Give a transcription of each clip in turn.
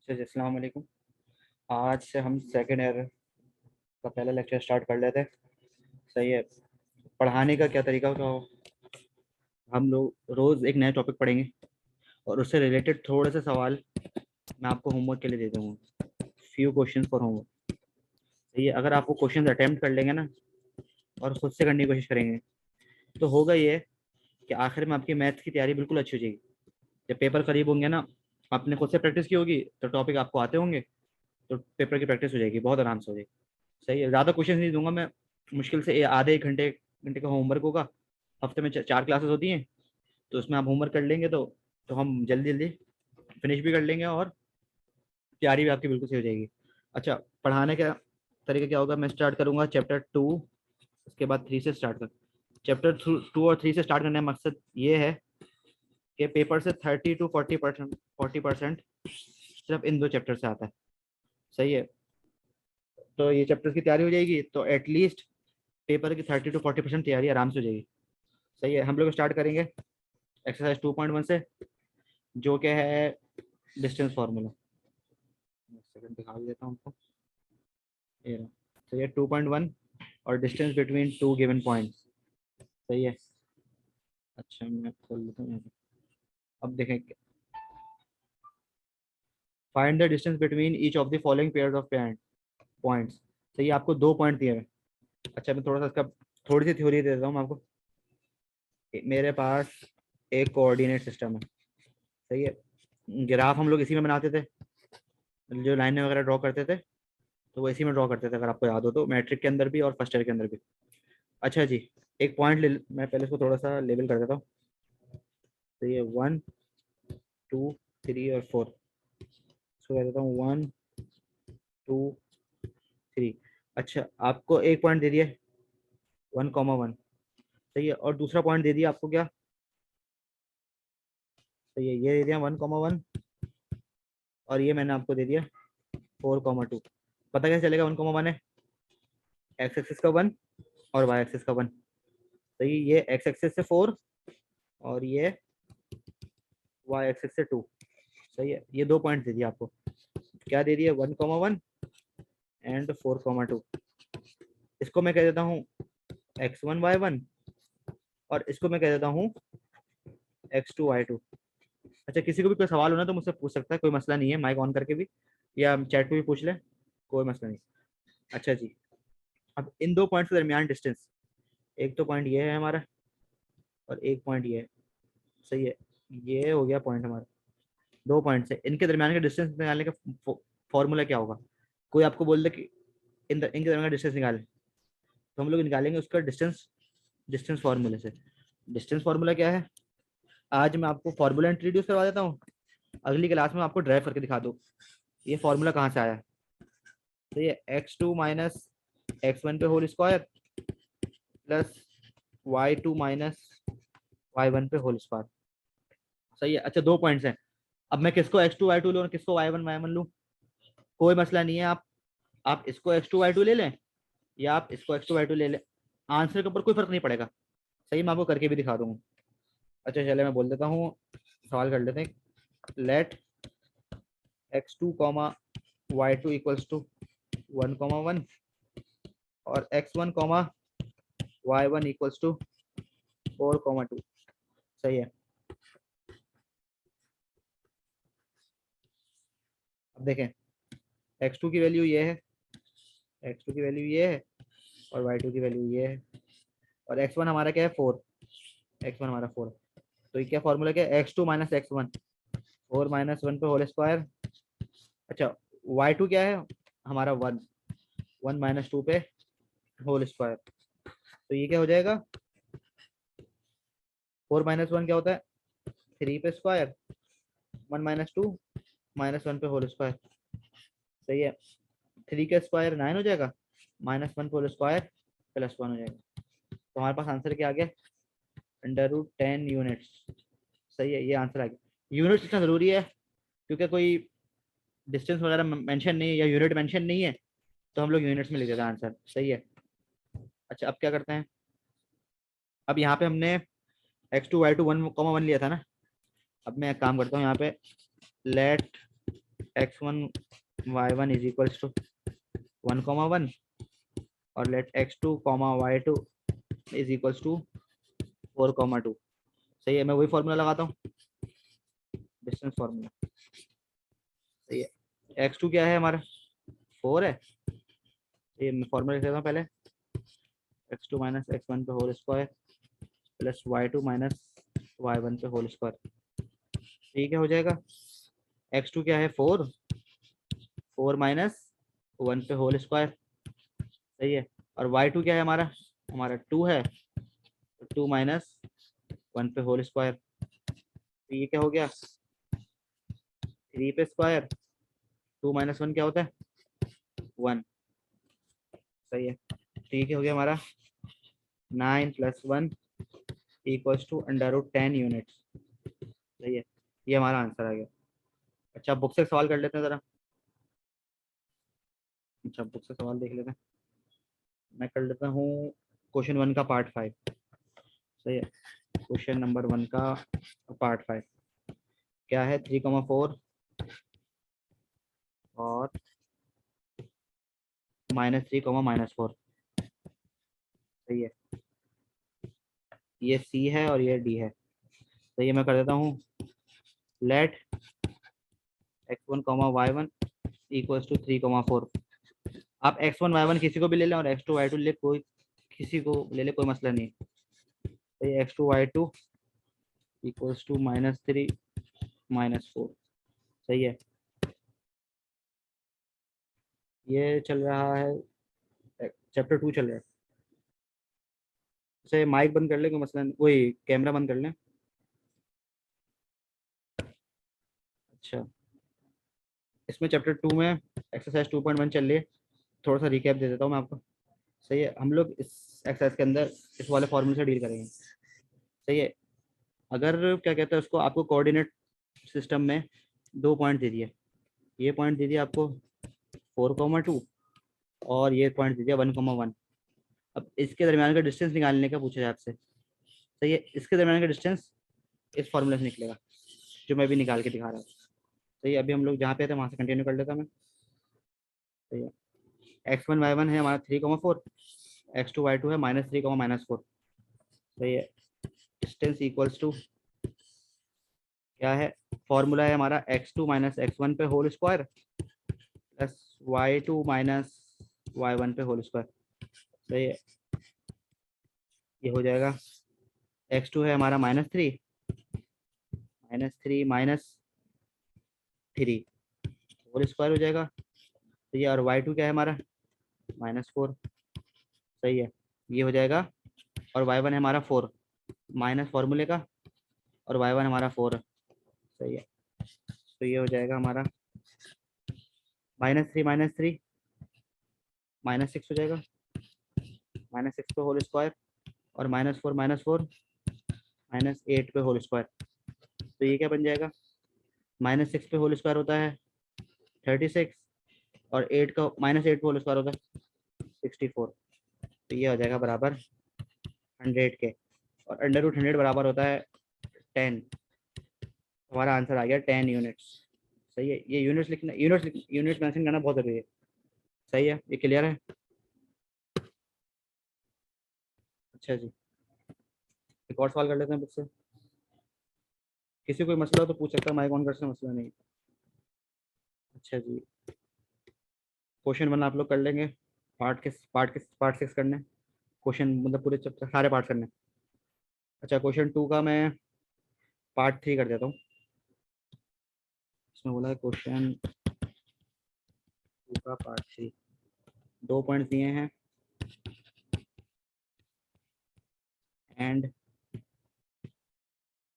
अच्छा जी, अस्सलाम वालेकुम। आज से हम सेकेंड ईयर का पहला लेक्चर स्टार्ट कर लेते हैं। सही है। पढ़ाने का क्या तरीका होता हो, हम लोग रोज़ एक नया टॉपिक पढ़ेंगे और उससे रिलेटेड थोड़े से सवाल मैं आपको होमवर्क के लिए दे दूँगा। Few question for homework. सही है। अगर आप वो क्वेश्चन अटैम्प्ट कर लेंगे ना और खुद से करने की कोशिश करेंगे तो होगा ये कि आखिर में आपकी मैथ्स की तैयारी बिल्कुल अच्छी हो जाएगी। जब पेपर करीब होंगे ना, आपने खुद से प्रैक्टिस की होगी तो टॉपिक आपको आते होंगे, तो पेपर की प्रैक्टिस हो जाएगी, बहुत आराम से हो जाएगी। सही है। ज़्यादा क्वेश्चन नहीं दूंगा मैं, मुश्किल से आधे एक घंटे घंटे का होमवर्क होगा। हफ्ते में 4 क्लासेस होती हैं, तो उसमें आप होमवर्क कर लेंगे तो हम जल्दी जल्दी फिनिश भी कर लेंगे और तैयारी भी आपकी बिल्कुल सही हो जाएगी। अच्छा, पढ़ाने का तरीका क्या होगा, मैं स्टार्ट करूँगा चैप्टर 2, उसके बाद 3 से स्टार्ट कर। चैप्टर 2 और 3 से स्टार्ट करने का मकसद ये है कि पेपर से 30 to 40% 40% सिर्फ इन दो चैप्टर से आता है। सही है। तो ये चैप्टर की तैयारी हो जाएगी तो एटलीस्ट पेपर की 30 to 40% तैयारी आराम से हो जाएगी। सही है। हम लोग स्टार्ट करेंगे एक्सरसाइज 2.1 से, जो क्या है डिस्टेंस फार्मूला। सेकंड दिखा भी देता हूँ आपको। ये रहा। तो ये 2.1 और distance between two given points. सही है। अच्छा, मैं खोल लेता हूँ यहाँ पे। अब देखें, find the distance between each of the following pairs of points. तो ये आपको 2 पॉइंट दिए हैं। अच्छा, मैं थोड़ा सा इसका थोड़ी सी थ्योरी दे देता हूँ मैं आपको। मेरे पास एक कोऑर्डिनेट सिस्टम है। सही है। ग्राफ हम लोग इसी में बनाते थे, जो लाइनें वगैरह ड्रॉ करते थे तो वो इसी में ड्रॉ करते थे, अगर आपको याद हो तो, मैट्रिक के अंदर भी और फर्स्ट ईयर के अंदर भी। अच्छा जी, एक पॉइंट ले, मैं पहले इसको थोड़ा सा लेबल कर देता हूँ। तो ये 1 2 3 और 4, इसको कह देता हूँ 1 2 3। अच्छा, आपको एक पॉइंट दे दिया 1,1। सही है। और दूसरा पॉइंट दे दिया आपको क्या, तो ये दे दिया 1,1, और ये मैंने आपको दे दिया 4,2। पता कैसे चलेगा 1,1 है? एक्स एक्सिस का 1 और वाई एक्सिस का 1। तो ये एक्स एक्सिस से 4 और ये वाई एक्सिस से 2। सही है। ये 2 पॉइंट दे दिया आपको। क्या दे दिया? 1,1 एंड 4,2। इसको मैं कह देता हूँ x1 y1 और इसको मैं कह देता हूँ x2 y2। अच्छा, किसी को भी कोई सवाल होना तो मुझसे पूछ सकता है, कोई मसला नहीं है, माइक ऑन करके भी या चैट पे भी पूछ ले, कोई मसला नहीं। अच्छा जी, अब इन 2 पॉइंट्स के दरमियान डिस्टेंस, एक तो पॉइंट ये है हमारा और एक पॉइंट ये है। सही है। ये हो गया पॉइंट हमारा। 2 पॉइंट्स है, इनके दरमियान का डिस्टेंस निकालने का फॉर्मूला क्या होगा? कोई आपको बोल दे कि इनके दरमियान का डिस्टेंस निकालें, तो हम लोग निकालेंगे उसका डिस्टेंस डिस्टेंस फार्मूले से। डिस्टेंस फार्मूला क्या है? आज मैं आपको फार्मूला इंट्रोड्यूस करवा देता हूँ, अगली क्लास में आपको ड्राइव करके दिखा दो ये फार्मूला कहाँ से आया। तो ये x2 माइनस x1 पे whole square plus y2 minus y1 पे होल स्क्वायर। सही है। अच्छा, 2 पॉइंट्स हैं। अब मैं किसको x2 y2 लूँ और किसको y1 y1 लूँ, कोई मसला नहीं है। आप इसको x2 y2 ले लें या आप इसको x2 y2 ले लें, आंसर के ऊपर कोई फर्क नहीं पड़ेगा। सही, मैं आपको करके भी दिखा दूंगा। अच्छा चले, मैं बोल देता हूँ, सवाल कर लेते हैं। Late x2 comma y2 equals to 1,1 और x1 comma y1 equals to 4,2। सही है। अब देखें, x2 की वैल्यू ये है, x2 की वैल्यू ये है और y2 की वैल्यू ये है, और x1 हमारा क्या है 4, x1 हमारा 4। तो ये क्या फॉर्मूला क्या है? x2 माइनस x1, 4 माइनस 1 पे होल स्क्वायर। अच्छा, y2 क्या है हमारा 1, 1 माइनस 2 पे होल स्क्वायर। तो ये क्या हो जाएगा? 4 माइनस 1 क्या होता है? 3 पे स्क्वायर, 1 माइनस 2 माइनस 1 पे होल स्क्वायर। सही है। 3 का स्क्वायर 9 हो जाएगा, माइनस 1 होल स्क्वायर प्लस 1 हो जाएगा। तो हमारे पास आंसर क्या आ गया? √10 यूनिट्स। सही है, ये आंसर आ गया। यूनिट्स इतना ज़रूरी है क्योंकि कोई डिस्टेंस वगैरह मेंशन नहीं है या यूनिट मेंशन नहीं है, तो हम लोग यूनिट्स में लिख देते हैं आंसर। सही है। अच्छा, अब क्या करते हैं, अब यहाँ पे हमने x2 y2 1,1 लिया था ना। अब मैं एक काम करता हूँ यहाँ पे, late x1 y1 is equals to 1,1 और late x2 y2 is equals to 4,2। सही है, मैं वही फॉर्मूला लगाता हूँ, डिस्टेंस फॉर्मूला। सही है, x2 क्या है हमारा 4 है। ये मैं फॉर्मूला लिख देता हूँ पहले, x2 माइनस x1 पे whole square plus y2 minus y1 पे होल स्क्वायर। ठीक है, हो जाएगा। x2 क्या है 4 माइनस 1 पे होल स्क्वायर। सही है, और y2 क्या है हमारा 2 है, 2 माइनस 1 पे होल स्क्वायर। तो ये क्या हो गया 3 पे स्क्वायर, 2 माइनस 1 क्या होता है 1। सही है, ठीक है, हो गया हमारा 9 + 1 इक्वल्स टू √10 यूनिट्स। सही है, ये हमारा आंसर आ गया। अच्छा, बुक से सवाल कर लेते हैं ज़रा। अच्छा, बुक से सवाल देख लेते हैं। मैं कर लेता हूँ क्वेश्चन 1 का पार्ट 5। सही है, क्वेश्चन नंबर 1 का पार्ट 5 क्या है, 3,4 और -3, -4। सही है, ये सी है और ये डी है। तो ये मैं कर देता हूँ, let x1, y1 equals to 3,4। आप x1, y1 किसी को भी ले लें और x2, y2 ले, कोई किसी को ले ले, कोई मसला नहीं। तो ये x2, y2 इक्वल्स टू -3, -4। सही है, ये चल रहा है चैप्टर 2 चल रहा है। अच्छा, माइक बंद कर ले, कोई मसला नहीं, वही कैमरा बंद कर लें। अच्छा, इसमें चैप्टर 2 में एक्सरसाइज 2.1 चल रही है। थोड़ा सा रिकैप दे देता हूँ मैं आपको। सही है, हम लोग इस एक्सरसाइज के अंदर इस वाले फॉर्मूले से डील करेंगे। सही है, अगर क्या कहते हैं उसको, आपको कोऑर्डिनेट सिस्टम में 2 पॉइंट दे दिए। ये पॉइंट दे दिया आपको 4,2 और ये पॉइंट दे दिया 1,1। अब इसके दरमियान का डिस्टेंस निकालने का पूछा है आपसे। सही है, इसके दरमियान का डिस्टेंस इस फॉर्मूले से निकलेगा, जो मैं भी निकाल के दिखा रहा हूँ। सही है, अभी हम लोग जहाँ पे थे वहाँ से कंटिन्यू कर लेता मैं। सही है, x1 y1 है हमारा 3,4, x2 y2 है -3, -4। सही है, डिस्टेंस इक्वल्स टू क्या है, फॉर्मूला है हमारा x2 माइनस x1 पे whole square plus y2 minus y1 पे होल स्क्वायर। सही है, ये हो जाएगा, x2 है हमारा -3, -3 होल स्क्वायर हो जाएगा। तो ये, और y2 क्या है हमारा -4। सही है, ये हो जाएगा, और y1 है हमारा 4 माइनस फार्मूले का, और y1 हमारा 4 है। सही है, तो ये हो जाएगा हमारा -3 -6 हो जाएगा, -6 पे होल स्क्वायर और -4 -8 पे होल स्क्वायर। तो ये क्या बन जाएगा, -6 पे होल स्क्वायर होता है 36 और 8 का -8 पे होल स्क्वायर होता है 64। तो ये हो जाएगा बराबर 100 के, और √100 बराबर होता है 10। हमारा आंसर आ गया 10 यूनिट्स। सही है, ये यूनिट्स लिखना, यूनिट्स मेंशन करना बहुत जरूरी है। सही है, ये क्लियर है। अच्छा जी, एक और सवाल कर लेते हैं मुझसे। किसी को कोई मसला हो तो पूछ सकता है, माइक ऑन कर सकते, मसला नहीं। अच्छा जी, क्वेश्चन 1 आप लोग कर लेंगे। पार्ट 6 करने, क्वेश्चन मतलब पूरे चैप्टर सारे पार्ट करने। अच्छा, क्वेश्चन 2 का मैं पार्ट 3 कर देता हूँ। इसमें बोला है क्वेश्चन 2 का पार्ट 3, 2 पॉइंट दिए हैं एंड।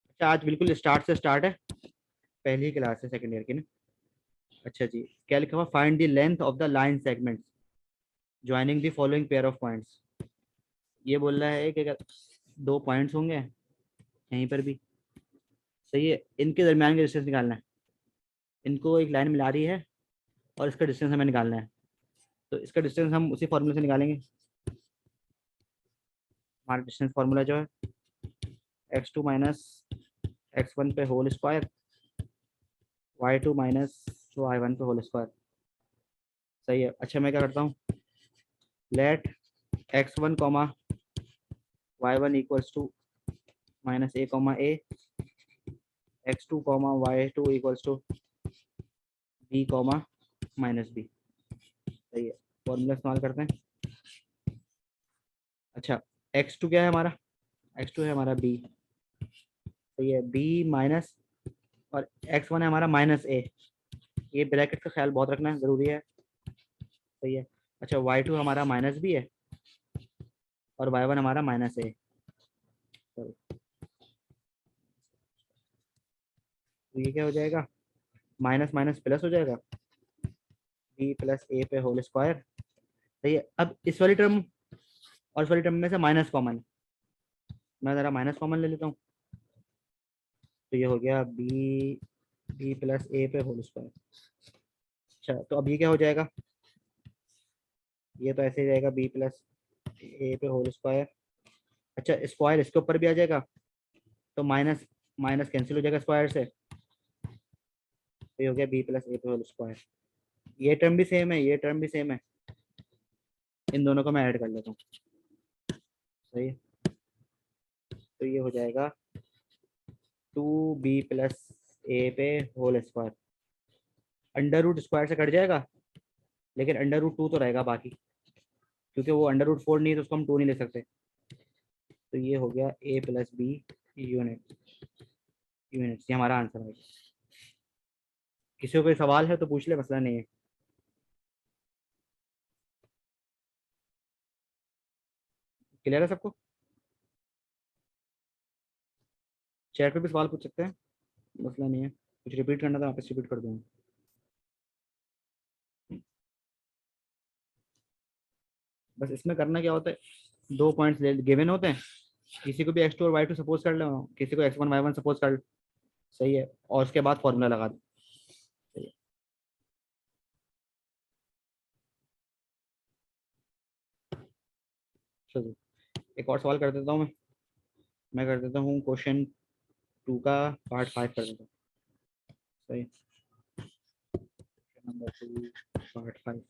अच्छा, आज बिल्कुल स्टार्ट से स्टार्ट है, पहली ही क्लास है सेकेंड ईयर की ना। अच्छा जी, क्या लिखा हुआ, find the length of the line segments joining the following pair of points. ये बोल रहा है कि अगर 2 पॉइंट्स होंगे यहीं पर भी, सही है, इनके दरमियान का डिस्टेंस निकालना है। इनको एक लाइन मिला रही है और इसका डिस्टेंस हमें निकालना है। तो इसका डिस्टेंस हम उसी फॉर्मूले से निकालेंगे। हमारा डिस्टेंस फार्मूला जो है x2 माइनस x1 पे whole square, y2 minus y1 पे होल स्क्वायर। सही है। अच्छा मैं क्या करता हूँ, let x1 comma y1 equals to minus A comma A, x2 comma y2 equals to b comma minus B. सही है। फॉर्मूला इस्तेमाल करते हैं। अच्छा x2 क्या है हमारा, x2 है हमारा b। सही है। b माइनस, और x1 है हमारा माइनस ए। ये ब्रैकेट का ख्याल बहुत रखना जरूरी है। सही है। अच्छा y2 हमारा माइनस बी है और y1 हमारा माइनस ए। तो ये क्या हो जाएगा, माइनस माइनस प्लस हो जाएगा, बी प्लस ए पे होल स्क्वायर। सही है। अब इस वाली टर्म और इस वाली टर्म में से माइनस कॉमन है, मैं ज़रा माइनस कॉमन ले लेता हूँ। तो ये हो गया बी, बी प्लस ए पे होल स्क्वायर। अच्छा तो अब ये क्या हो जाएगा, ये तो ऐसे ही रहेगा बी प्लस ए पे होल स्क्वायर। अच्छा स्क्वायर इसके ऊपर भी आ जाएगा, तो माइनस माइनस कैंसिल हो जाएगा स्क्वायर से, तो ये हो गया बी प्लस ए पे होल स्क्वायर। ये टर्म भी सेम है, ये टर्म भी सेम है, इन दोनों को मैं ऐड कर लेता हूँ। सही है। तो ये हो जाएगा टू बी प्लस ए पे whole square. Under root square से कट जाएगा, लेकिन अंडर रूट टू तो रहेगा बाकी, क्योंकि वो अंडर रूट फोर नहीं है तो उसको हम टू नहीं ले सकते। तो ये हो गया ए प्लस बी यूनिट, यूनिट्स, ये हमारा आंसर है। किसी को कोई सवाल है तो पूछ ले, मसला नहीं है। क्लियर है सबको? चैट पे भी सवाल पूछ सकते हैं, मसला नहीं है। कुछ रिपीट करना था वापस रिपीट कर दूंगा। बस इसमें करना क्या होता है, दो पॉइंट्स गिवन होते हैं, किसी को भी x2 और y2 सपोज कर लो, किसी को x1 y1 सपोज कर लो। सही है। और उसके बाद फॉर्मूला लगा दो। सही है। चलो एक और सवाल कर देता हूँ मैं कर देता हूँ क्वेश्चन 2 का पार्ट 5 कर देता हूँ। सही। Number 2 part 5।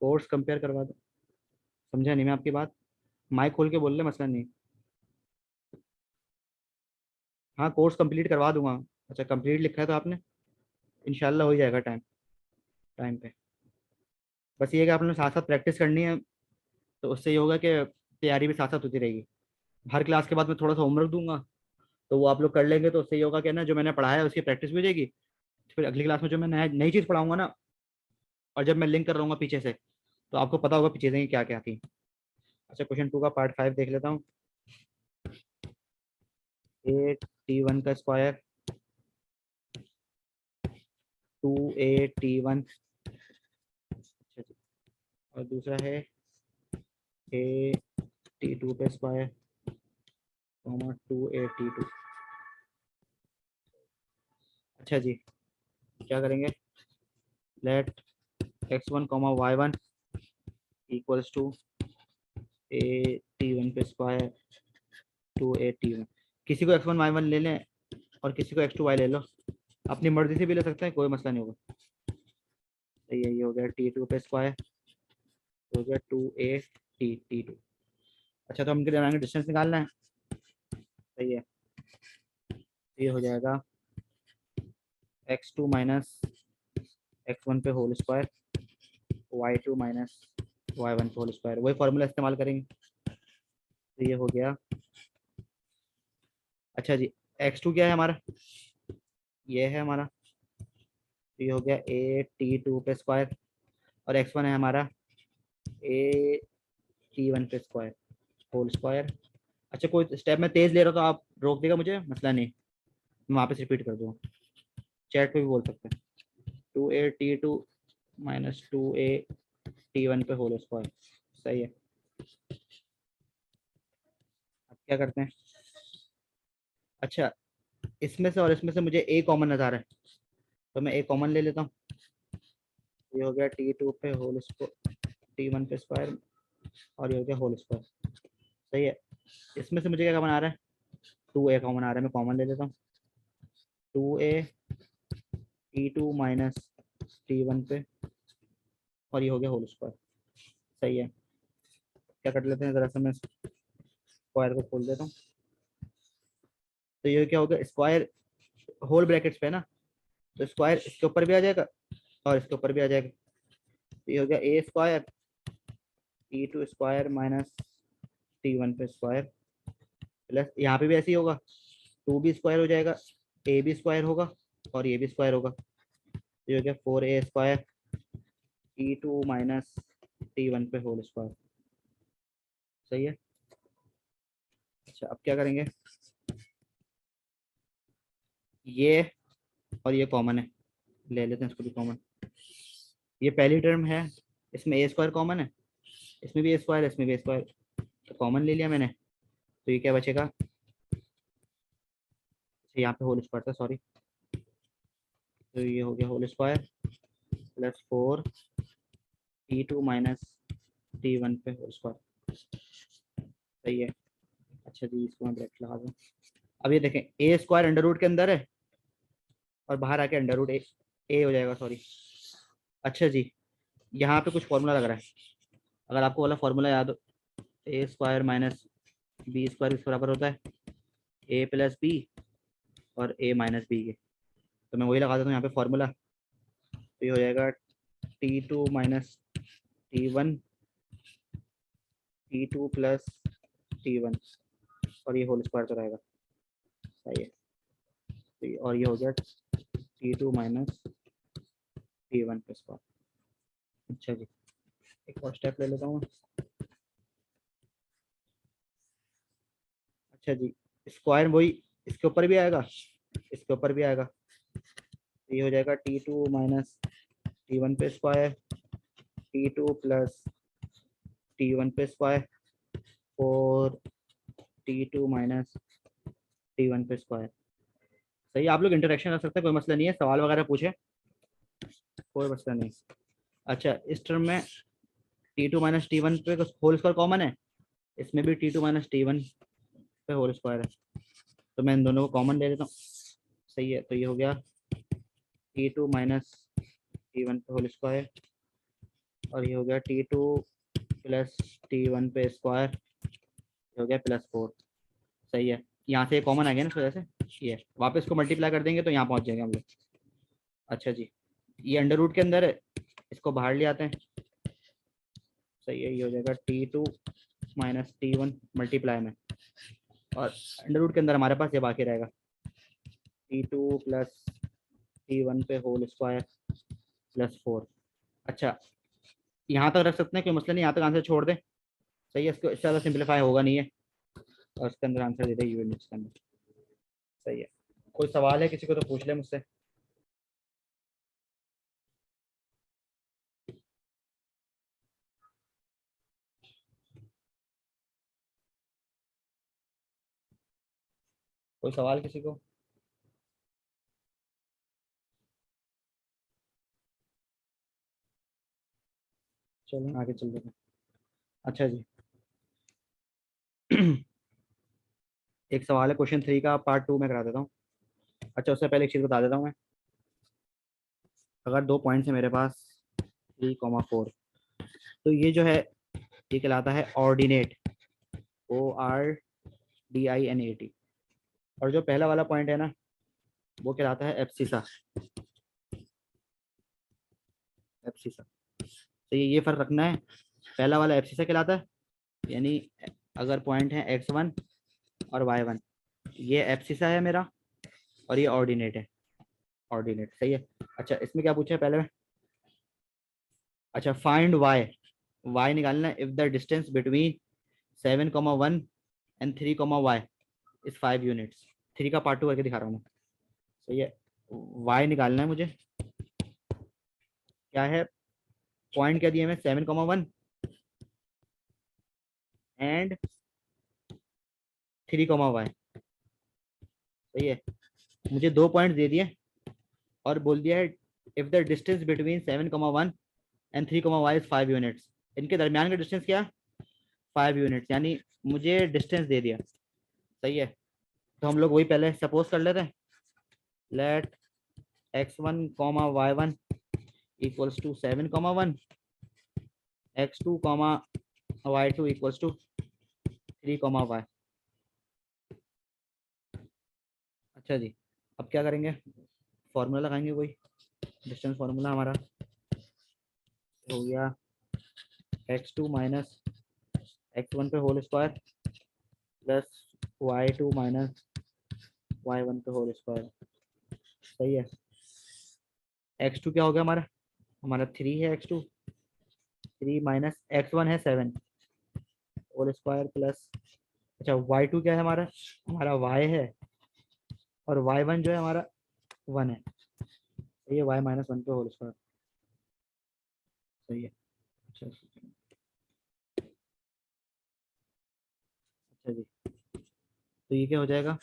कोर्स कंपेयर करवा दो। समझा नहीं मैं आपकी बात, माइक खोल के बोल ले, मसला नहीं। हाँ कोर्स कंप्लीट करवा दूंगा। अच्छा कंप्लीट लिखा है तो आपने, इंशाल्लाह हो ही जाएगा टाइम टाइम पे। बस ये है कि आपने साथ साथ प्रैक्टिस करनी है, तो उससे ये होगा कि तैयारी भी साथ साथ होती रहेगी। हर क्लास के बाद मैं थोड़ा सा होमवर्क दूंगा, तो वो आप लोग कर लेंगे, तो उससे ये होगा कि ना जो मैंने पढ़ाया है उसकी प्रैक्टिस भी हो जाएगी। फिर अगली क्लास में जो मैं नया नई चीज़ पढ़ाऊंगा ना, और जब मैं लिंक कर रहूँगा पीछे से, तो आपको पता होगा पीछे से क्या क्या थी। अच्छा क्वेश्चन 2 का पार्ट 5 देख लेता हूँ। ए टी वन का स्क्वायर, 2a t1। अच्छा जी। और दूसरा है a t2 का स्क्वायर, 2a t2। अच्छा जी, क्या करेंगे, late x1 y1 equals to a t1 पे स्क्वायर 2a t1। किसी को x1 y1 ले लें और किसी को x2 y ले लो, अपनी मर्जी से भी ले सकते हैं, कोई मसला नहीं होगा। तो ये हो गया t2 पे स्क्वायर, हो गया 2a t2। अच्छा तो हम इनके दरमियान डिस्टेंस निकालना है। सही है। ये हो जाएगा x2 माइनस x1 पे whole square, y2 minus y1 पे होल स्क्वायर, वही फॉर्मूला इस्तेमाल करेंगे। तो ये हो गया। अच्छा जी, x2 क्या है हमारा, ये है हमारा, तो ये हो गया a t2 पे स्क्वायर, और x1 है हमारा a t1 पे स्क्वायर होल स्क्वायर। अच्छा कोई स्टेप में तेज ले रहा हो तो आप रोक देगा मुझे, मसला नहीं, मैं वापस रिपीट कर दूँगा। चैट पे भी बोल सकते हैं। 2a t2 minus 2a t1 पे होल स्क्वायर। सही है। अब क्या करते हैं, अच्छा इसमें से और इसमें से मुझे a कॉमन नज़र आ रहा है, तो मैं a कॉमन ले लेता हूँ। ये हो गया t2 पे होल स्क्वायर, t1 पे स्क्वायर, और ये हो गया होल स्क्वायर। सही है। इसमें से मुझे क्या कॉमन आ रहा है, 2a कॉमन आ रहा है, मैं कॉमन ले लेता हूँ। 2a T2 माइनस T1 पे, और ये हो गया होल स्क्वायर। सही है, क्या कर लेते हैं, जरा सा मैं स्क्वायर को खोल देता हूँ। तो ये क्या हो गया, स्क्वायर होल ब्रैकेट्स पे है ना, तो स्क्वायर इसके ऊपर भी आ जाएगा और इसके ऊपर भी आ जाएगा। तो ये हो गया ए square T2 square minus T1 पे स्क्वायर, प्लस यहाँ पे भी ऐसे ही होगा, 2 भी स्क्वायर हो जाएगा, ए भी स्क्वायर होगा और ये भी स्क्वायर होगा। तो ये हो गया 4a square T2 minus T1 पे होल स्क्वायर। सही है। अच्छा अब क्या करेंगे, ये और ये कॉमन है, ले लेते हैं इसको भी कॉमन। ये पहली टर्म है, इसमें ए स्क्वायर कॉमन है, इसमें भी ए स्क्वायर, इसमें भी ए स्क्वायर, तो कॉमन ले लिया मैंने। तो ये क्या बचेगा, यहाँ पे होल स्क्वायर था सॉरी, तो ये हो गया whole square plus 4 T2 minus T1 पे होल स्क्वायर। सही है। अच्छा जी, इसको मैं ब्रैकेट लगा दूँ। अब ये देखें, ए स्क्वायर अंडर रूट के अंदर है और बाहर आके अंडर रूट ए हो जाएगा सॉरी। अच्छा जी, यहाँ पे कुछ फॉर्मूला लग रहा है, अगर आपको वाला फॉर्मूला याद हो, ए स्क्वायर माइनस बी स्क्वायर किस बराबर होता है, ए प्लस बी और ए माइनस बी के, तो मैं वही लगा देता हूँ यहाँ पे फॉर्मूला। तो ये हो जाएगा T2 minus T1 T2 plus T1 और ये होल स्क्वायर तो रहेगा। सही है। तो और ये हो गया T2 minus T1 plus square. अच्छा जी, एक और स्टेप ले लेता हूँ। अच्छा जी, स्क्वायर वही इसके ऊपर भी आएगा, इसके ऊपर भी आएगा, तो ये हो जाएगा T2 माइनस T1 पे स्क्वायर T2 प्लस T1 पे स्क्वायर और T2 माइनस T1 पे स्क्वायर। सही, आप लोग इंटरेक्शन रख सकते हैं, कोई मसला नहीं है, सवाल वगैरह पूछे, कोई मसला नहीं। अच्छा इस टर्म में T2 माइनस T1 पे होल स्क्वायर कॉमन है, इसमें भी T2 माइनस T1 पे होल स्क्वायर है, तो मैं इन दोनों को कॉमन ले लेता हूँ। सही है, तो ये हो गया T2 माइनस T1 पे होल स्क्वायर और ये हो गया T2 प्लस T1 पे स्क्वायर, ये हो गया प्लस 4। सही है, यहाँ से कॉमन आ गया ना इस वजह से, ये वापस को मल्टीप्लाई कर देंगे तो यहाँ पहुँच जाएंगे हम लोग। अच्छा जी, ये अंडर रूट के अंदर है, इसको बाहर ले आते हैं। सही है, ये हो जाएगा T2 माइनस T1 मल्टीप्लाई में, और अंडर रूट के अंदर हमारे पास ये बाकी रहेगा T2 प्लस T1 पे होल स्क्वायर प्लस 4। अच्छा यहाँ तक रख सकते हैं, कोई मसला नहीं, यहाँ तक आंसर छोड़ दें। सही है, इसको इससे ज़्यादा सिंपलीफाई होगा नहीं है, और इसके अंदर आंसर दे दें यूनिट्स के अंदर। सही है, कोई सवाल है किसी को तो पूछ ले मुझसे। कोई सवाल किसी को। चलो आगे चल देते हैं। अच्छा जी एक सवाल है क्वेश्चन 3 का, पार्ट 2 में करा देता हूँ। अच्छा उससे पहले एक चीज़ बता देता हूँ मैं, अगर 2 पॉइंट्स है मेरे पास 3,4, तो ये जो है ये कहलाता है ऑर्डिनेट, ORDINAT, और जो पहला वाला पॉइंट है ना वो कहलाता है एब्सिसा, एब्सिसा। तो ये फर्क रखना है, पहला वाला एब्सिसा कहलाता है, यानी अगर पॉइंट है x1 और y1, ये एब्सिसा है मेरा और ये ऑर्डिनेट है, ऑर्डिनेट। सही है। अच्छा इसमें क्या पूछा है पहले में, अच्छा फाइंड y निकालना है, if the distance between 7,1 and 3,y is 5 units. 3 का पार्ट 2 करके दिखा रहा हूँ मैं। सही है, y निकालना है मुझे, क्या है पॉइंट क्या दिया मैं 7,1 एंड 3,y। सही है, मुझे 2 पॉइंट दे दिए और बोल दिया है if the distance between 7,1 and 3,y is 5 units, इनके दरमियान का डिस्टेंस क्या 5 यूनिट्स, यानी मुझे डिस्टेंस दे दिया। सही है, तो हम लोग वही पहले सपोज कर लेते हैं, let x1 comma y1 equals to 7 comma 1, x2 comma y2 equals to 3 comma y। अच्छा जी, अब क्या करेंगे, फॉर्मूला लगाएंगे, कोई डिस्टेंस फार्मूला हमारा हो गया x2 माइनस x1 पे whole square plus y2 minus y1 पे होल स्क्वायर। सही है। x2 क्या हो गया हमारा, हमारा 3 है, x2 3 माइनस x1 है 7 होल स्क्वायर प्लस, अच्छा y2 क्या है हमारा, हमारा y है, और y1 जो है हमारा 1 है। सही है, y माइनस 1 पे होल स्क्वायर। सही है। अच्छा अच्छा जी, तो ये क्या हो जाएगा,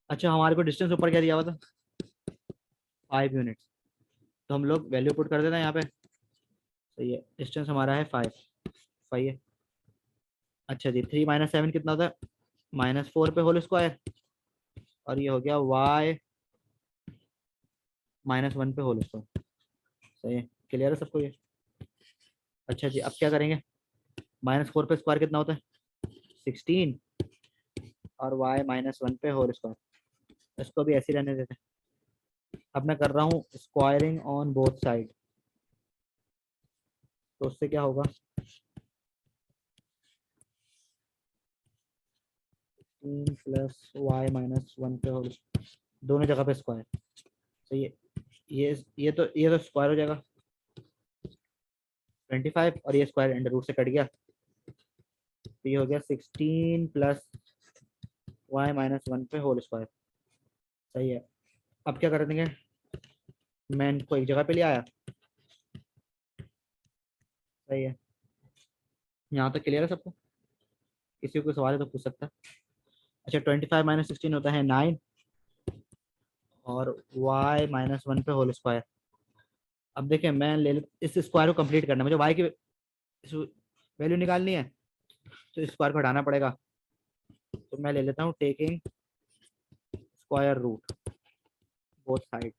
अच्छा हमारे को डिस्टेंस ऊपर क्या दिया हुआ था, 5 यूनिट, तो हम लोग वैल्यू पुट कर देते हैं यहाँ पे। सही है, डिस्टेंस हमारा है 5। सही है। अच्छा जी, 3 माइनस 7 कितना होता है, -4 पे होल स्क्वायर, और ये हो गया y -1 पे होल स्क्वायर। सही है, क्लियर है सबको ये। अच्छा जी, अब क्या करेंगे, -4 पे स्क्वायर कितना होता है 16, और y -1 पे होल स्क्वायर, इसको भी ऐसे ही रहने देते हैं। अब मैं कर रहा हूँ स्क्वायरिंग ऑन बोथ साइड, तो उससे क्या होगा, 16 प्लस y -1 पे होल, दोनों जगह पे स्क्वायर। सही है, ये तो स्क्वायर हो जाएगा 25, और ये स्क्वायर अंडर रूट से कट गया, तो ये हो गया 16 प्लस y -1 पे होल स्क्वायर। सही है। अब क्या कर देंगे, मैं इनको एक जगह पे ले आया। सही है, यहाँ तक क्लियर है सबको, किसी को सवाल है तो पूछ सकता है। अच्छा 25 माइनस 16 होता है 9, और y -1 पे होल स्क्वायर। अब देखिए मैं ले इस स्क्वायर को कंप्लीट करना है, मुझे y की वैल्यू निकालनी है, तो इस स्क्वायर को हटाना पड़ेगा, तो मैं ले लेता हूँ taking square root both side,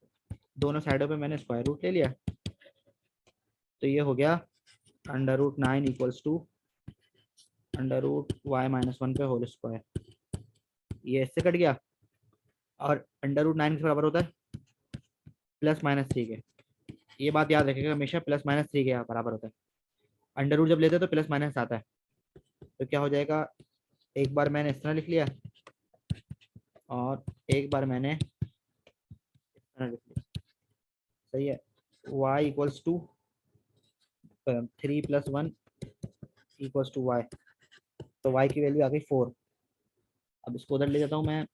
दोनों साइडों पे मैंने स्क्वायर रूट ले लिया, तो ये हो गया √9 इक्वल्स टू √y-1 पे होल स्क्वायर। ये इससे कट गया, और √9 के बराबर होता है +-3 के। ये बात याद रखिएगा, हमेशा +-3 के बराबर होता है। अंडर रूट जब लेते हैं तो प्लस माइनस आता है, तो क्या हो जाएगा, एक बार मैंने इस तरह लिख लिया, और एक बार मैंने इस तरह लिख लिया। सही है, y equals to 3 + 1 equals to y, तो y की वैल्यू आ गई 4। अब इसको उधर ले जाता हूँ मैं,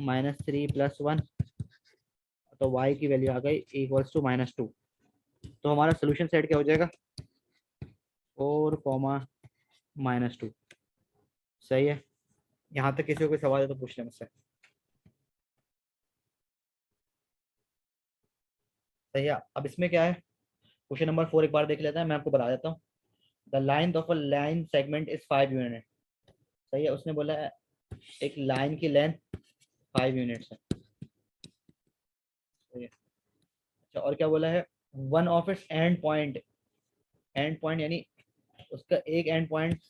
-3 + 1, तो y की वैल्यू आ गई इक्वल्स टू -2। तो हमारा सोल्यूशन सेट क्या हो जाएगा, 4, -2। सही है, यहाँ तक किसी को कोई सवाल है तो पूछ लें मुझसे। सही है, अब इसमें क्या है, क्वेश्चन नंबर 4 एक बार देख लेते हैं, मैं आपको बता देता हूँ। The length of a line segment is 5 unit. सही है, उसने बोला है एक लाइन की लेंथ 5 यूनिट्स है। सही है। अच्छा, और क्या बोला है, one of its and point यानी उसका एक एंड पॉइंट,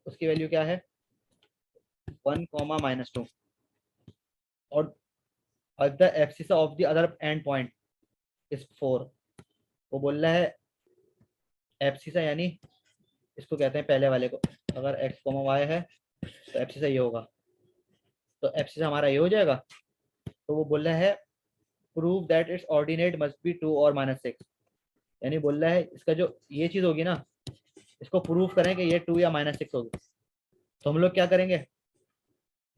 उसकी वैल्यू क्या है 1, -2, और the abscess of the other and point is 4। वो बोल रहा है एब्सिसा यानी इसको कहते हैं पहले वाले को, अगर x, y है तो एब्सिसा ये होगा, तो एब्सिसा हमारा ये हो जाएगा। तो वो बोल रहा है prove that it's ordinate must be 2 और -6, यानी बोल रहा है इसका जो ये चीज होगी ना, इसको प्रूव करें कि ये 2 या -6 होगी। तो हम लोग क्या करेंगे,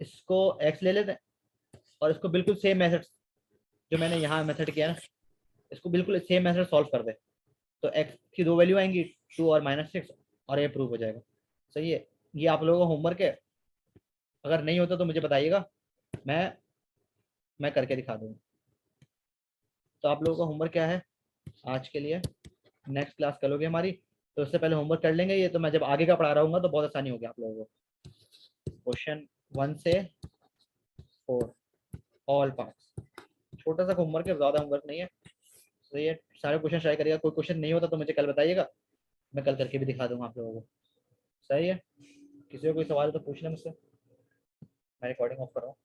इसको x ले लेते हैं, और इसको बिल्कुल सेम मेथड जो मैंने यहाँ मेथड किया ना, इसको बिल्कुल सेम मेथड सॉल्व कर दे, तो x की दो वैल्यू आएंगी 2 और -6, और ये प्रूव हो जाएगा। सही है, ये आप लोगों का होमवर्क है, अगर नहीं होता तो मुझे बताइएगा, मैं करके दिखा दूंगा। तो आप लोगों का होमवर्क क्या है आज के लिए, नेक्स्ट क्लास करोगे हमारी, तो उससे पहले होमवर्क कर लेंगे, ये तो मैं जब आगे का पढ़ा रहा हूँ तो बहुत आसानी होगी आप लोगों को। क्वेश्चन 1 से 4 ऑल पार्ट्स। छोटा सा होमवर्क है, ज्यादा होमवर्क नहीं है। सही है, सारे क्वेश्चन ट्राई करिएगा। कोई क्वेश्चन नहीं होता तो मुझे कल बताइएगा, मैं कल करके भी दिखा दूंगा आप लोगों को। सही है, किसी को कोई सवाल तो पूछना मुझसे। मैं रिकॉर्डिंग ऑफ कर रहा हूँ।